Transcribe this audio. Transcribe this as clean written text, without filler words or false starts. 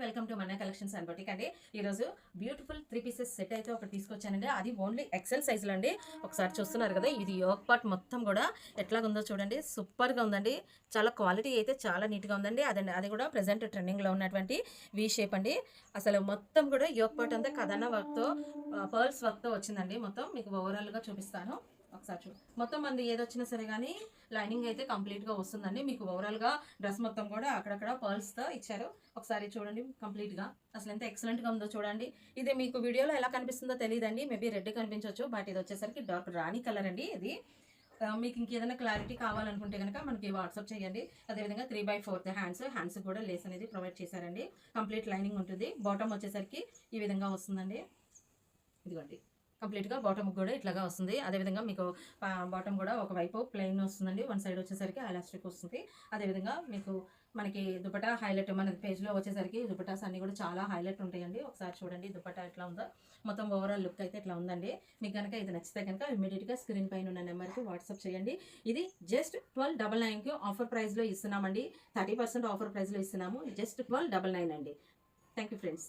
Welcome to Manna collections and boutique అండి. ఈరోజు beautiful 3 pieces set అయితే ఒకటి తీసుకొచ్చానండి. అది ఓన్లీ ఎక్సెల్ సైజులో అండి. ఒకసారి చూస్తున్నారు కదా, ఇది యోక్ పార్ట్ మొత్తం కూడా ఎట్లాగుందో చూడండి. సూపర్గా ఉందండి. చాలా క్వాలిటీ అయితే చాలా నీట్గా ఉందండి. అది కూడా ప్రెసెంట్ ట్రెండింగ్లో ఉన్నటువంటి వీ షేప్ అండి. అసలు మొత్తం కూడా యోక్ పార్ట్ అంతా కథన వర్క్తో పర్ల్స్ వర్క్తో వచ్చిందండి. మొత్తం మీకు ఓవరాల్గా చూపిస్తాను. ఒకసారి చూడు, మొత్తం మంది ఏదొచ్చినా సరే కానీ లైనింగ్ అయితే కంప్లీట్గా వస్తుందండి. మీకు ఓవరాల్గా డ్రెస్ మొత్తం కూడా అక్కడక్కడ పర్ల్స్తో ఇచ్చారు. ఒకసారి చూడండి కంప్లీట్గా అసలు ఎంత ఎక్సలెంట్గా ఉందో చూడండి. ఇది మీకు వీడియోలో ఎలా కనిపిస్తుందో తెలియదండి, మేబీ రెడ్ కనిపించవచ్చు, బట్ ఇది వచ్చేసరికి డార్క్ రాణి కలర్ అండి. ఇది మీకు ఇంకేదైనా క్లారిటీ కావాలనుకుంటే కనుక మనకి వాట్సాప్ చేయండి. అదేవిధంగా 3/4 హ్యాండ్స్ కూడా లేస్ అనేది ప్రొవైడ్ చేశారండి. కంప్లీట్ లైనింగ్ ఉంటుంది. బాటమ్ వచ్చేసరికి ఈ విధంగా వస్తుందండి. ఇదిగోండి కంప్లీట్గా బాటమ్ కూడా ఇట్లాగా వస్తుంది. అదేవిధంగా మీకు బాటమ్ కూడా ఒకవైపు ప్లెయిన్ వస్తుందండి, వన్ సైడ్ వచ్చేసరికి ఎలాస్టిక్ వస్తుంది. అదేవిధంగా మీకు మనకి దుపట్టా హైలైట్ మన పేజ్లో వచ్చేసరికి దుపట్టాస్ అన్నీ కూడా చాలా హైలైట్ ఉంటాయండి. ఒకసారి చూడండి దుపట్టా ఎట్లా ఉందో. మొత్తం ఓవరాల్ లుక్ అయితే ఇట్లా ఉందండి. మీకు కనుక ఇది నచ్చితే కనుక ఇమీడియట్గా స్క్రీన్ పైన ఉన్న నెంబర్కి వాట్సాప్ చేయండి. ఇది జస్ట్ 1299కి ఆఫర్ ప్రైస్లో ఇస్తున్నామండి. 30% ఆఫర్ ప్రైస్లో ఇస్తున్నాము. జస్ట్ 1299 అండి. Thank you friends.